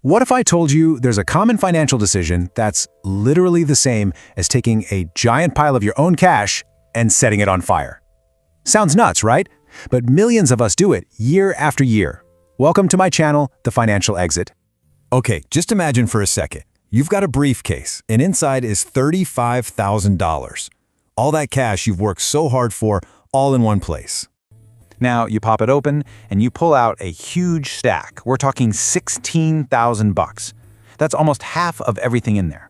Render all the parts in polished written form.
What if I told you there's a common financial decision that's literally the same as taking a giant pile of your own cash and setting it on fire? Sounds nuts, right? But millions of us do it year after year. Welcome to my channel, The Financial Exit. Okay, just imagine for a second. You've got a briefcase, and inside is $35,000. All that cash you've worked so hard for, all in one place. Now, you pop it open, and you pull out a huge stack. We're talking 16,000 bucks. That's almost half of everything in there.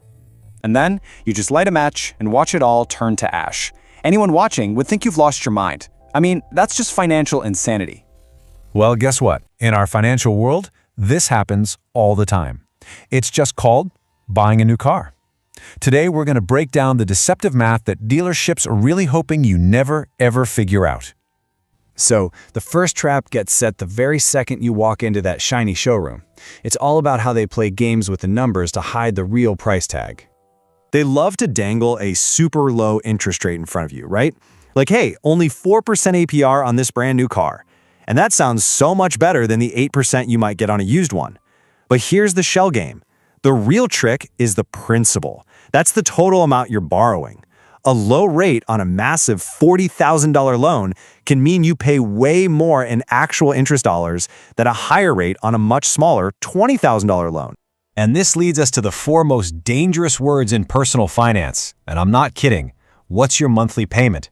And then, you just light a match and watch it all turn to ash. Anyone watching would think you've lost your mind. I mean, that's just financial insanity. Well, guess what? In our financial world, this happens all the time. It's just called buying a new car. Today, we're going to break down the deceptive math that dealerships are really hoping you never, ever figure out. So, the first trap gets set the very second you walk into that shiny showroom. It's all about how they play games with the numbers to hide the real price tag. They love to dangle a super low interest rate in front of you, right? Like, hey, only 4% APR on this brand new car. And that sounds so much better than the 8% you might get on a used one. But here's the shell game. The real trick is the principal. That's the total amount you're borrowing. A low rate on a massive $40,000 loan can mean you pay way more in actual interest dollars than a higher rate on a much smaller $20,000 loan. And this leads us to the four most dangerous words in personal finance. And I'm not kidding. What's your monthly payment?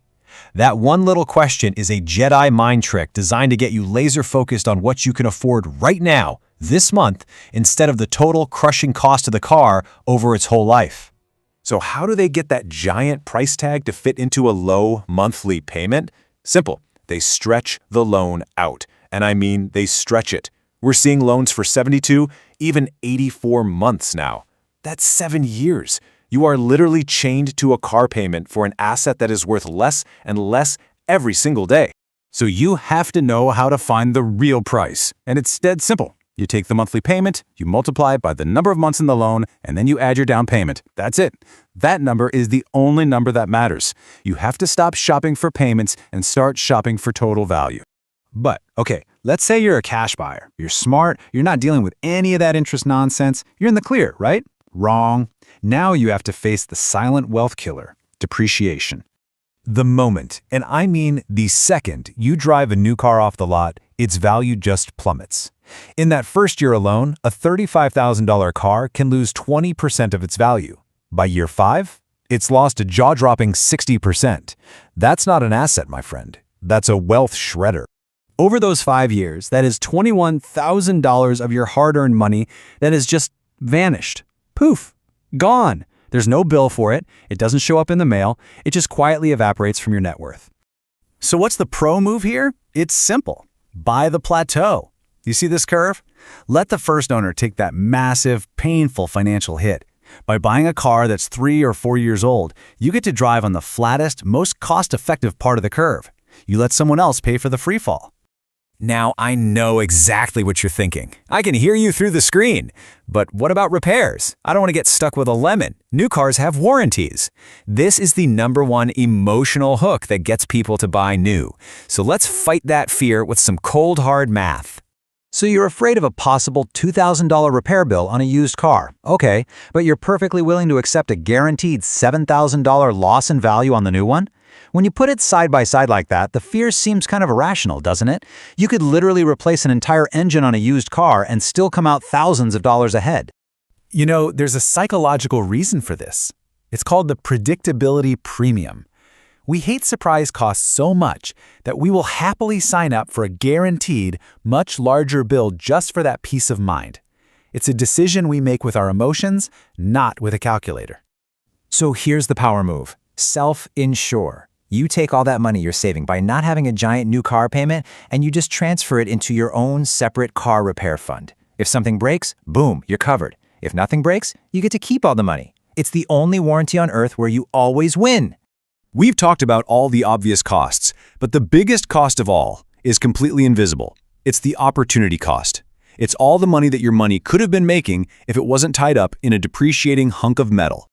That one little question is a Jedi mind trick designed to get you laser focused on what you can afford right now, this month, instead of the total crushing cost of the car over its whole life. So how do they get that giant price tag to fit into a low monthly payment? Simple. They stretch the loan out. And I mean, they stretch it. We're seeing loans for 72, even 84 months now. That's 7 years. You are literally chained to a car payment for an asset that is worth less and less every single day. So you have to know how to find the real price. And it's dead simple. You take the monthly payment, you multiply it by the number of months in the loan, and then you add your down payment. That's it. That number is the only number that matters. You have to stop shopping for payments and start shopping for total value. But, okay, let's say you're a cash buyer. You're smart, you're not dealing with any of that interest nonsense. You're in the clear, right? Wrong. Now you have to face the silent wealth killer, depreciation. The moment, and I mean the second, you drive a new car off the lot, its value just plummets. In that first year alone, a $35,000 car can lose 20% of its value. By year 5, it's lost a jaw-dropping 60%. That's not an asset, my friend. That's a wealth shredder. Over those 5 years, that is $21,000 of your hard-earned money that has just vanished. Poof, gone. There's no bill for it. It doesn't show up in the mail. It just quietly evaporates from your net worth. So what's the pro move here? It's simple. Buy the Plateau. You see this curve? Let the first owner take that massive, painful financial hit. By buying a car that's 3 or 4 years old, you get to drive on the flattest, most cost-effective part of the curve. You let someone else pay for the free fall. Now, I know exactly what you're thinking. I can hear you through the screen. But what about repairs? I don't want to get stuck with a lemon. New cars have warranties. This is the #1 emotional hook that gets people to buy new. So let's fight that fear with some cold, hard math. So you're afraid of a possible $2,000 repair bill on a used car. Okay, but you're perfectly willing to accept a guaranteed $7,000 loss in value on the new one? When you put it side by side like that, the fear seems kind of irrational, doesn't it? You could literally replace an entire engine on a used car and still come out thousands of dollars ahead. You know, there's a psychological reason for this. It's called the predictability premium. We hate surprise costs so much that we will happily sign up for a guaranteed, much larger bill just for that peace of mind. It's a decision we make with our emotions, not with a calculator. So here's the power move. Self-insure. You take all that money you're saving by not having a giant new car payment and you just transfer it into your own separate car repair fund. If something breaks, boom, you're covered. If nothing breaks, you get to keep all the money. It's the only warranty on earth where you always win. We've talked about all the obvious costs, but the biggest cost of all is completely invisible. It's the opportunity cost. It's all the money that your money could have been making if it wasn't tied up in a depreciating hunk of metal.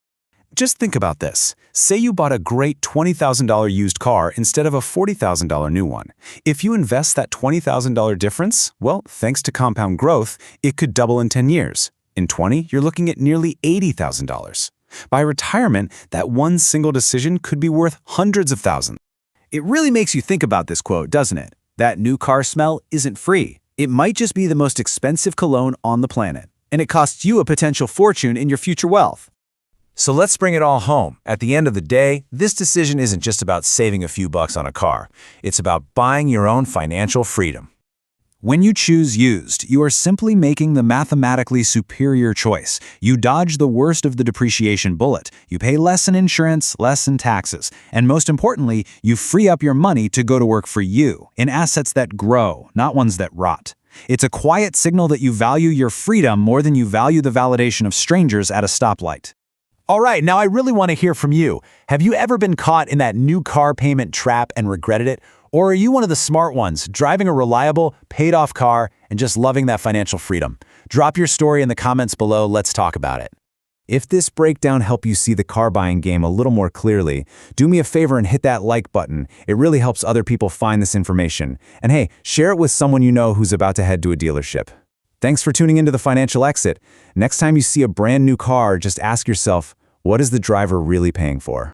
Just think about this. Say you bought a great $20,000 used car instead of a $40,000 new one. If you invest that $20,000 difference, well, thanks to compound growth, it could double in 10 years. In 20, you're looking at nearly $80,000. By retirement, that one single decision could be worth hundreds of thousands. It really makes you think about this quote, doesn't it? That new car smell isn't free. It might just be the most expensive cologne on the planet, and it costs you a potential fortune in your future wealth. So let's bring it all home. At the end of the day, this decision isn't just about saving a few bucks on a car. It's about buying your own financial freedom. When you choose used, you are simply making the mathematically superior choice. You dodge the worst of the depreciation bullet. You pay less in insurance, less in taxes, and most importantly, you free up your money to go to work for you, in assets that grow, not ones that rot. It's a quiet signal that you value your freedom more than you value the validation of strangers at a stoplight. All right, now I really want to hear from you. Have you ever been caught in that new car payment trap and regretted it? Or are you one of the smart ones, driving a reliable, paid-off car and just loving that financial freedom? Drop your story in the comments below. Let's talk about it. If this breakdown helped you see the car buying game a little more clearly, do me a favor and hit that like button. It really helps other people find this information. And hey, share it with someone you know who's about to head to a dealership. Thanks for tuning into The Financial Exit. Next time you see a brand new car, just ask yourself, what is the driver really paying for?